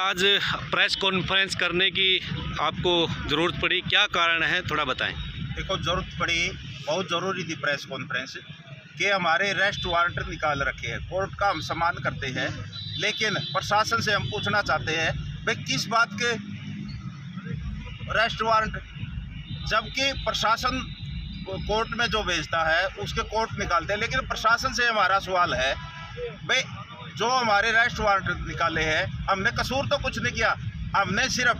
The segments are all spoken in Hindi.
आज प्रेस कॉन्फ्रेंस करने की आपको ज़रूरत पड़ी, क्या कारण है थोड़ा बताएं। देखो, ज़रूरत पड़ी, बहुत ज़रूरी थी प्रेस कॉन्फ्रेंस कि हमारे अरेस्ट वारंट निकाल रखे हैं। कोर्ट का हम सम्मान करते हैं, लेकिन प्रशासन से हम पूछना चाहते हैं भाई किस बात के अरेस्ट वारंट, जबकि प्रशासन कोर्ट में जो भेजता है उसके कोर्ट निकालते हैं। लेकिन प्रशासन से हमारा सवाल है भाई जो हमारे अरेस्ट वारंट निकाले हैं, हमने कसूर तो कुछ नहीं किया, हमने सिर्फ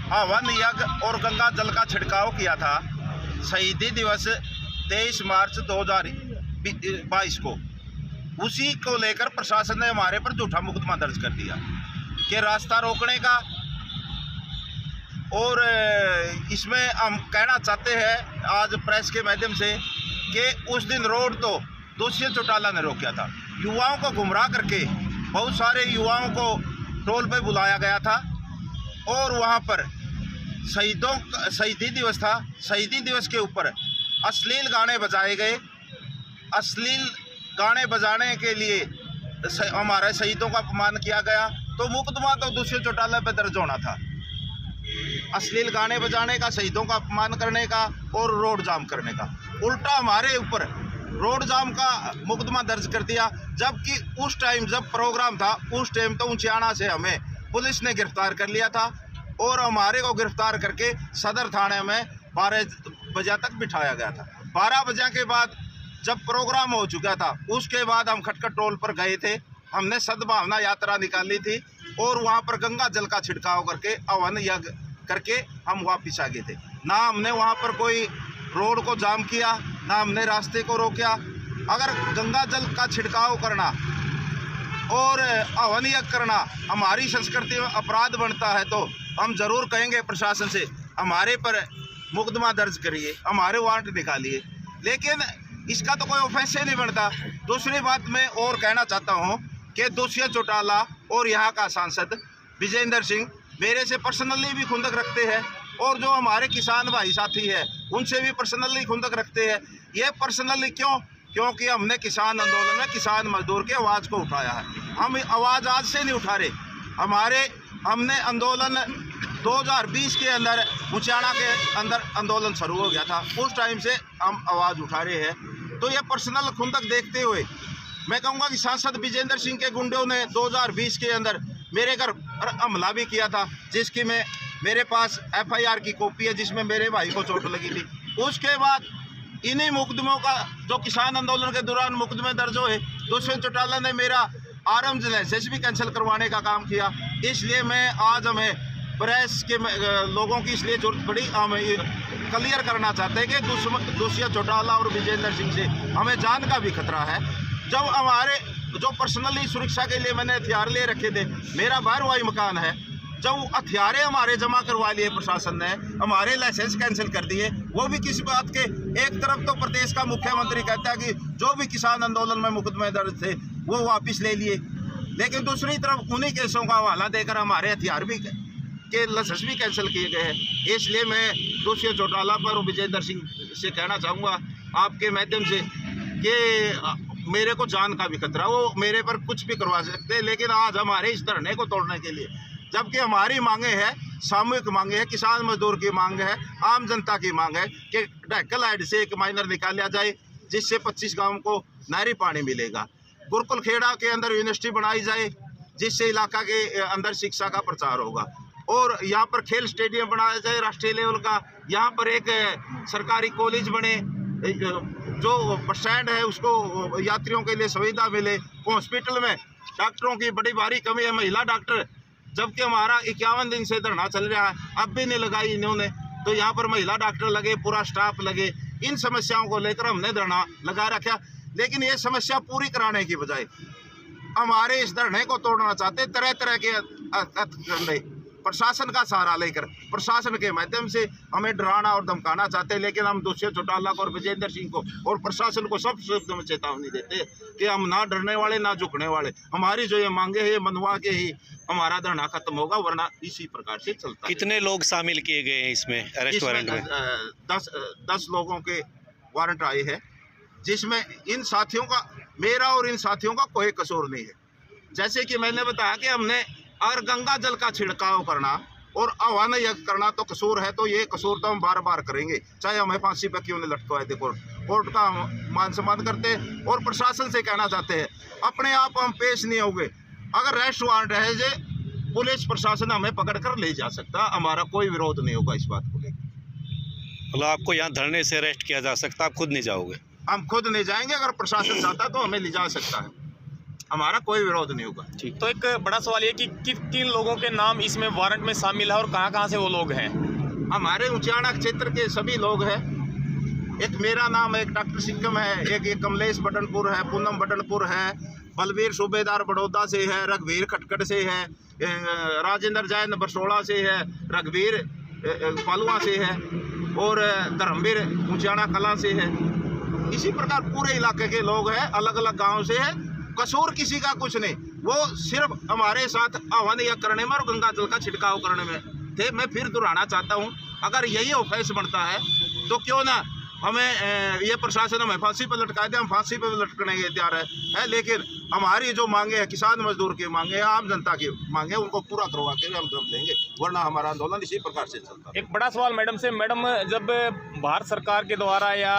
हवन यज्ञ और गंगा जल का छिड़काव किया था शहीदी दिवस 23 मार्च 2022 को। उसी को लेकर प्रशासन ने हमारे पर झूठा मुकदमा दर्ज कर दिया कि रास्ता रोकने का। और इसमें हम कहना चाहते हैं आज प्रेस के माध्यम से कि उस दिन रोड तो दुष्यंत चौटाला ने रोका था। युवाओं को गुमराह करके बहुत सारे युवाओं को टोल पे बुलाया गया था और वहां पर शहीदी दिवस था। शहीदी दिवस के ऊपर अश्लील गाने बजाए गए। अश्लील गाने बजाने के लिए हमारे शहीदों का अपमान किया गया, तो मुकदमा तो दुष्यंत चौटाला पे दर्ज होना था। अश्लील गाने बजाने का, शहीदों का अपमान करने का और रोड जाम करने का। उल्टा हमारे ऊपर रोड जाम का मुकदमा दर्ज कर दिया, जबकि उस टाइम जब प्रोग्राम था उस टाइम तो ऊंचियाना से हमें पुलिस ने गिरफ्तार कर लिया था और हमारे को गिरफ्तार करके सदर थाने में 12 बजे तक बिठाया गया था। 12 बजे के बाद जब प्रोग्राम हो चुका था उसके बाद हम खटखट टोल पर गए थे। हमने सद्भावना यात्रा निकाली थी और वहाँ पर गंगा जल का छिड़काव करके हवन यज्ञ करके हम वापिस आ गए थे। ना हमने वहाँ पर कोई रोड को जाम किया, ना हमने रास्ते को रोका। अगर गंगा जल का छिड़काव करना और हवन यज्ञ करना हमारी संस्कृति में अपराध बनता है तो हम जरूर कहेंगे प्रशासन से हमारे पर मुकदमा दर्ज करिए, हमारे वारंट निकालिए, लेकिन इसका तो कोई ऑफेंस ही नहीं बनता। दूसरी बात मैं और कहना चाहता हूँ कि दुष्यंत चौटाला और यहाँ का सांसद विजेंद्र सिंह मेरे से पर्सनली भी खुंदक रखते हैं और जो हमारे किसान भाई साथी है उनसे भी पर्सनली खुंदक रखते हैं। ये पर्सनली क्यों? क्योंकि हमने किसान आंदोलन में किसान मजदूर की आवाज़ को उठाया है। हम आवाज़ आज से नहीं उठा रहे। हमने आंदोलन 2020 के अंदर ऊंचियाना के अंदर आंदोलन शुरू हो गया था, उस टाइम से हम आवाज़ उठा रहे हैं। तो ये पर्सनल खुंदक देखते हुए मैं कहूँगा कि सांसद विजेंद्र सिंह के गुंडों ने 2020 के अंदर मेरे घर हमला भी किया था, जिसकी मेरे पास FIR की कॉपी है जिसमें मेरे भाई को चोट लगी थी। उसके बाद इन्हीं मुकदमों का जो किसान आंदोलन के दौरान मुकदमे दर्ज हुए, दुष्यंत चौटाला ने मेरा आर्म्स लाइसेंस भी कैंसिल करवाने का काम किया। इसलिए मैं आज हमें प्रेस के लोगों की इसलिए जरूरत पड़ी, हम क्लियर करना चाहते हैं कि दुष्यंत चौटाला और विजेंद्र सिंह से हमें जान का भी खतरा है। जब हमारे जो पर्सनली सुरक्षा के लिए मैंने हथियार ले रखे थे, मेरा बारवाही मकान है, जब हथियारे हमारे जमा करवा लिए प्रशासन ने, हमारे लाइसेंस कैंसिल कर दिए, वो भी किस बात के? एक तरफ तो प्रदेश का मुख्यमंत्री कहता है कि जो भी किसान आंदोलन में मुकदमे दर्ज थे वो वापस ले लिए, लेकिन दूसरी तरफ उन्हीं केसों का हवाला देकर हमारे हथियार भी के लाइसेंस भी कैंसिल किए गए हैं। इसलिए मैं दुष्यंत चौटाला पर और विजेंद्र सिंह से कहना चाहूँगा आपके माध्यम से कि मेरे को जान का भी खतरा, वो मेरे पर कुछ भी करवा सकते हैं, लेकिन आज हमारे इस धरने को तोड़ने के लिए, जबकि हमारी मांगे हैं, सामूहिक मांगे हैं, किसान मजदूर की मांग है, आम जनता की मांग है कि ढक्कल हाइड से एक माइनर निकाला जाए जिससे 25 गाँव को नहरी पानी मिलेगा। गुरुकुल खेड़ा के अंदर यूनिवर्सिटी बनाई जाए जिससे इलाका के अंदर शिक्षा का प्रचार होगा और यहाँ पर खेल स्टेडियम बनाया जाए राष्ट्रीय लेवल का। यहाँ पर एक सरकारी कॉलेज बने, जो बस स्टैंड है उसको यात्रियों के लिए सुविधा मिले। हॉस्पिटल में डॉक्टरों की बड़ी भारी कमी है, महिला डॉक्टर, जबकि हमारा 51 दिन से धरना चल रहा है, अब भी नहीं लगाई इन्होंने। तो यहाँ पर महिला डॉक्टर लगे, पूरा स्टाफ लगे। इन समस्याओं को लेकर हमने धरना लगा रखा, लेकिन ये समस्या पूरी कराने की बजाय हमारे इस धरने को तोड़ना चाहते, तरह तरह के हथकंडे प्रशासन का सहारा लेकर प्रशासन के माध्यम से हमें डराना और धमकाना चाहते हैं। लेकिन हम दुष्यंत चौटाला को और विजेंद्र सिंह को और प्रशासन को सब शब्दों में चेतावनी देते हैं कि हम ना डरने वाले ना झुकने वाले। हमारी जो ये मांगे हैं ये मनवा के ही हमारा धरना खत्म होगा, वरना इसी प्रकार से चलता। कितने लोग शामिल किए गए हैं इसमें अरेस्ट वारंट में? 10 लोगों के वारंट आए हैं, जिसमें इन साथियों का, मेरा और इन साथियों का कोई कसूर नहीं है। जैसे कि मैंने बताया कि हमने अगर गंगा जल का छिड़काव करना और आह्वान यज्ञ करना तो कसूर है, तो ये कसूर तो हम बार बार करेंगे, चाहे हमें फांसी पर क्यों नहीं लटकवाए थे। कोर्ट का हम मान सम्मान करते और प्रशासन से कहना चाहते हैं अपने आप हम पेश नहीं होंगे। अगर अरेस्ट वारंट है जे पुलिस प्रशासन हमें पकड़ कर ले जा सकता, हमारा कोई विरोध नहीं होगा इस बात को लेकर। मतलब आपको यहाँ धरने से अरेस्ट किया जा सकता, आप खुद नहीं जाओगे? हम खुद नहीं जाएंगे, अगर प्रशासन चाहता तो हमें ले जा सकता है, हमारा कोई विरोध नहीं होगा। ठीक। तो एक बड़ा सवाल ये कि किन लोगों के नाम इसमें वारंट में शामिल है और कहाँ से वो लोग हैं? हमारे उचाना क्षेत्र के सभी लोग हैं। एक मेरा नाम है, एक डॉक्टर सिंघम है, एक ये कमलेश बटनपुर है, पूनम बटनपुर है, बलबीर सूबेदार बड़ौदा से है, रघुवीर खटखट से है, राजेंद्र जैन बरसोड़ा से है, रघुवीर पालुआ से है और धर्मवीर उचाना कला से है। इसी प्रकार पूरे इलाके के लोग हैं, अलग अलग गांव से है। कसूर किसी का कुछ नहीं, वो सिर्फ हमारे साथ आह्वान यज्ञ करने में और गंगा जल का छिड़काव करने में थे। मैं फिर दोहराना चाहता हूँ, अगर यही ऑफेंस बनता है तो क्यों ना हमें ये प्रशासन हमें फांसी पर लटका दे, हम फांसी पर लटकने के तैयार है। लेकिन हमारी जो मांगे हैं, किसान मजदूर की मांगे हैं, आम जनता की मांगे, उनको पूरा करवा के हम दम देंगे, वरना हमारा आंदोलन इसी प्रकार से चलता है। एक बड़ा सवाल मैडम से, मैडम जब भारत सरकार के द्वारा या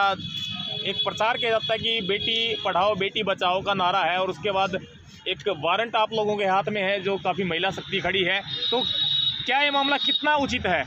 एक प्रचार किया जाता है कि बेटी पढ़ाओ बेटी बचाओ का नारा है और उसके बाद एक वारंट आप लोगों के हाथ में है जो काफ़ी महिला शक्ति खड़ी है, तो क्या ये मामला कितना उचित है?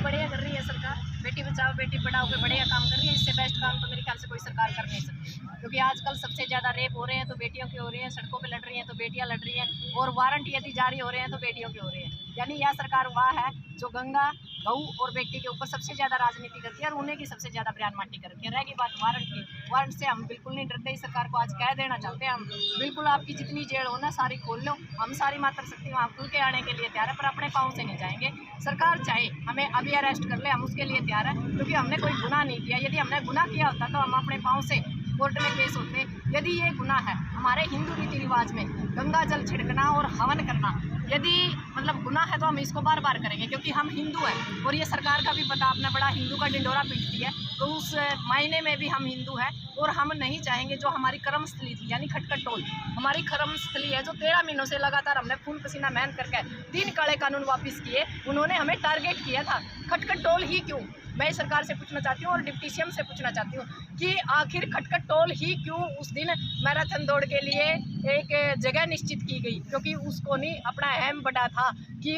बढ़िया कर रही है सरकार, बेटी बचाओ बेटी पढ़ाओ के बढ़िया काम कर रही है। इससे बेस्ट काम तो मेरे ख्याल से कोई सरकार कर नहीं सकती, क्योंकि आजकल सबसे ज़्यादा रेप हो रहे हैं तो बेटियों के हो रहे हैं, सड़कों पे लड़ रही हैं तो बेटियां लड़ रही हैं, और वारंट यदि जारी हो रहे हैं तो बेटियों के हो रहे हैं। यानी यह सरकार वह है जो गंगा गऊ और बेटी के ऊपर सबसे ज़्यादा राजनीति करती है और उन्हें की सबसे ज़्यादा बयान माटी कर रखी है। रहेगी बात वारंट की, वारंट से हम बिल्कुल नहीं डरते। इस सरकार को आज कह देना चाहते हैं हम, बिल्कुल आपकी जितनी जेल हो ना सारी खोल लो, हम सारी मातृशक्ति वहाँ खुल के आने के लिए तैयार है, पर अपने पाँव से नहीं जाएंगे। सरकार चाहे हमें अभी अरेस्ट कर ले, हम उसके लिए तैयार है, क्योंकि हमने कोई गुनाह नहीं किया। यदि हमने गुनाह किया होता तो हम अपने पाँव से कोर्ट में केस होते। यदि ये गुनाह है हमारे हिंदू रीति रिवाज में गंगा जल छिड़कना और हवन करना, यदि मतलब गुनाह है तो हम इसको बार बार करेंगे, क्योंकि हम हिंदू हैं और ये सरकार का भी पता अपना बड़ा हिंदू का डिंडोरा पीटती है, तो उस मायने में भी हम हिंदू हैं। और हम नहीं चाहेंगे जो हमारी कर्मस्थली थी, यानी खटखट टोल हमारी कर्मस्थली है, जो 13 महीनों से लगातार हमने खून पसीना मेहनत करके 3 काले कानून वापस किए, उन्होंने हमें टारगेट किया था। खटखट टोल ही क्यों, मैं सरकार से पूछना चाहती हूँ और डिप्टी सीएम से पूछना चाहती हूँ कि आखिर खटखट टोल ही क्यों उस दिन मैराथन दौड़ के लिए एक जगह निश्चित की गई, क्योंकि उसको नहीं अपना अहम बड़ा था कि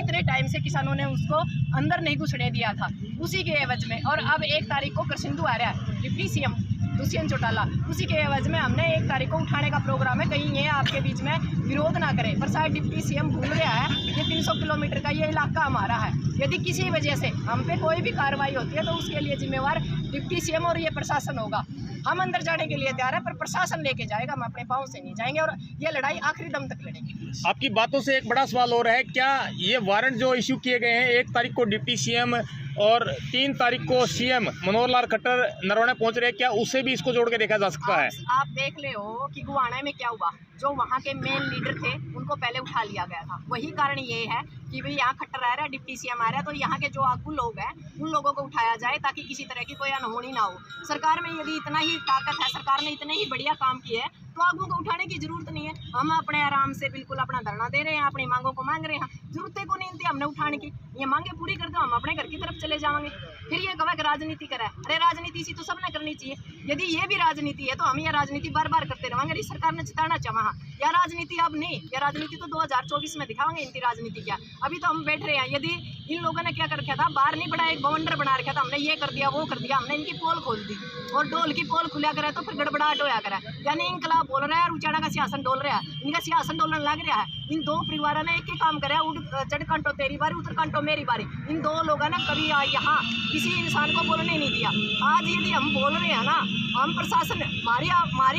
इतने टाइम से किसानों ने उसको अंदर नहीं घुसने दिया था, उसी के एवज में। और अब 1 तारीख को कृषिंदु आ रहा है डिप्टी सीएम दुष्यंत चौटाला, उसी के एवज में हमने 1 तारीख को उठाने का प्रोग्राम है। कहीं ये आपके बीच में विरोध ना करें, पर शायद डिप्टी सीएम भूल गया है ये 300 किलोमीटर का ये इलाका हमारा है। यदि किसी वजह से हम पे कोई भी कार्रवाई होती है तो उसके लिए जिम्मेवार डिप्टी सीएम और ये प्रशासन होगा। हम अंदर जाने के लिए तैयार है, पर प्रशासन लेके जाएगा, हम अपने पाँव से नहीं जाएंगे और ये लड़ाई आखिरी दम तक लड़ेंगे। आपकी बातों से एक बड़ा सवाल हो रहा है, क्या ये वारंट जो इश्यू किए गए हैं 1 तारीख को डिप्टी सीएम और 3 तारीख को सीएम मनोहर लाल खट्टर नरवाना पहुंच रहे हैं, क्या उससे भी इसको जोड़ के देखा जा सकता है? आप देख ले हो कि गुवाना में क्या हुआ, जो वहाँ के मेन लीडर थे उनको पहले उठा लिया गया था। वही कारण ये है कि भाई यहाँ खट्टर आ रहा है, डिप्टी सीएम आ रहा है, तो यहाँ के जो आगू लोग हैं उन लोगों को उठाया जाए ताकि किसी तरह की कोई अनहोनी ना हो। सरकार में यदि इतना ही ताकत है, सरकार ने इतने ही बढ़िया काम किए हैं, तो आगू को उठाने की जरूरत नहीं है। हम अपने आराम से बिल्कुल अपना धरना दे रहे हैं, अपनी मांगों को मांग रहे हैं, जरूरतें को नहीं थी हमने उठाने की। ये मांगे पूरी कर दो, हम अपने घर की तरफ चले जाएंगे। फिर ये कहा कि राजनीति करा है, अरे राजनीति इसी तो सबने करनी चाहिए। यदि ये भी राजनीति है तो हम ये राजनीति बार बार करते रहेंगे। इस सरकार ने जिताना चाहा या राजनीति अब नहीं, या राजनीति तो 2024 में दिखाएंगे इनकी राजनीति क्या। अभी तो हम बैठ रहे हैं। यदि इन लोगों ने क्या कर रखा था, बाहर नहीं बड़ा एक बवंडर बना रखा था, हमने ये कर दिया वो कर दिया, हमने इनकी पोल खोल दी और डोल की पोल खुला करा तो फिर गड़बड़ाहट होया करा, यानी इनकलाब बोल रहा है और उचाड़ा का सियासन डोल रहा है, इनका सियासन डोलने लग रहा है। इन 2 परिवारों ने एक ही काम करा, चढ़ कंटो तेरी बारी उतर कंटो मेरी बारी। इन 2 लोगों ने कभी यहाँ किसी इंसान को बोलने नहीं दिया। आज यदि हम बोल रहे हैं ना, हम प्रशासन हमारी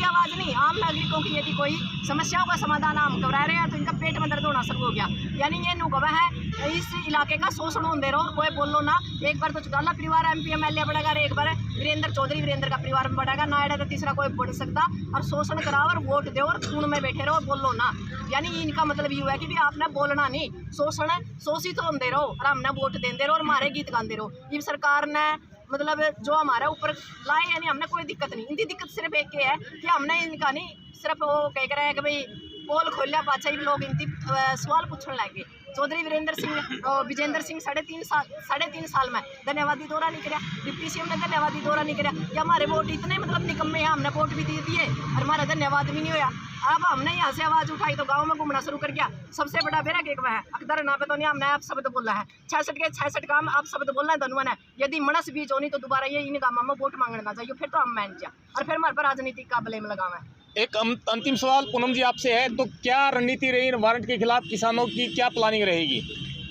आवाज़ नहीं, आम नागरिकों की यदि कोई समस्याओं का समाधान हम करवा रहे हैं तो इनका पेट में दर्द होना शुरू हो गया। यानी ये नुकवा है इस इलाके का शोषण होने दे रहा हो, कोई बोलो ना। एक बार तो चौटाला परिवार MP MLA बढ़ेगा, एक बार वीरेंद्र का परिवार में बढ़ेगा, नायडा का तीसरा कोई बढ़ सकता। और शोषण कराओ और वोट दो और खून में बैठे रहो, बोलो ना। यानी इनका मतलब ये है कि भी आपने बोलना नहीं, शोषण शोषित तो होते रहो और हमने वोट देते रहो और हमारे गीत गाते रहो। ये सरकार ने मतलब जो हमारे ऊपर लाए, यानी हमने कोई दिक्कत नहीं। इनकी दिक्कत सिर्फ एक है कि हमने इनका नहीं सिर्फ वो कह रहे हैं कि भाई पोल खोलिया पाचा ही लोग इनकी सवाल पूछने लगे। चौधरी वीरेंद्र सिंह और विजेंद्र सिंह 3.5 साल में धन्यवादी दौरा नहीं कराया, डिप्टी सीएम ने धन्यवादी दौरा नहीं कराया। या हमारे वोट इतने मतलब निकम्मे हैं, हमने वोट भी दे दिए और हमारा धन्यवाद भी नहीं हुआ। अब हमने यहाँ से आवाज़ उठाई तो गाँव में घूमना शुरू कर दिया। सबसे बड़ा बेरा केक में है अकदर ना पे तो नहीं, हमने आप शब्द बोला है 66 के 66 काम आप शब्द बोलना है धनुवन है। यदि मनस बीच होनी तो दोबारा ये इन गाँव में वोट मांगना चाहिए, फिर तो हम मान जा और फिर हमारे पर राजनीतिक का ब्लेम लगावा है। एक अंतिम सवाल पूनम जी आपसे है, तो क्या रणनीति रही वारंट के खिलाफ, किसानों की क्या प्लानिंग रहेगी?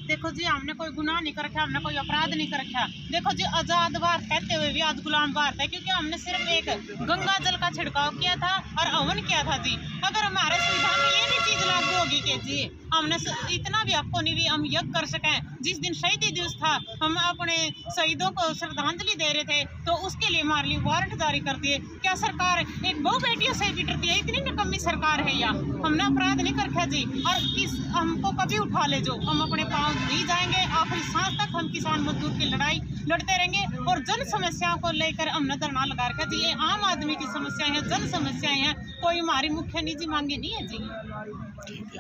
देखो जी, हमने कोई गुनाह नहीं कर रखा, हमने कोई अपराध नहीं कर रखा। देखो जी, आज़ाद भारत कहते हुए भी आज गुलाम भारत है, क्योंकि हमने सिर्फ एक गंगा जल का छिड़काव किया था और हवन किया था जी। अगर हमारे संविधान में ये भी चीज़ लागू होगी कि जी हमने इतना भी आपको नहीं भी हम यज्ञ कर सकें, जिस दिन शहीदी दिवस था हम अपने शहीदों को श्रद्धांजलि दे रहे थे तो उसके लिए हमारे लिए वारंट जारी कर दिए। क्या सरकार एक बहु बेटियों से भी डरती है? इतनी निकम्मी सरकार है या? हमने अपराध नहीं कर रखा जी, और किस हमको कभी उठा ले जो हम अपने पाँव नहीं जाएंगे, आखिरी सांस तक हम किसान मजदूर की लड़ाई लड़ते रहेंगे। और जन समस्याओं को लेकर हमने धरना लगा रखा जी। ये आम आदमी की समस्याएं हैं, जन समस्याएं हैं, कोई हमारी मुख्य निजी मांगे नहीं है जी।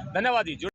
धन्यवाद जी।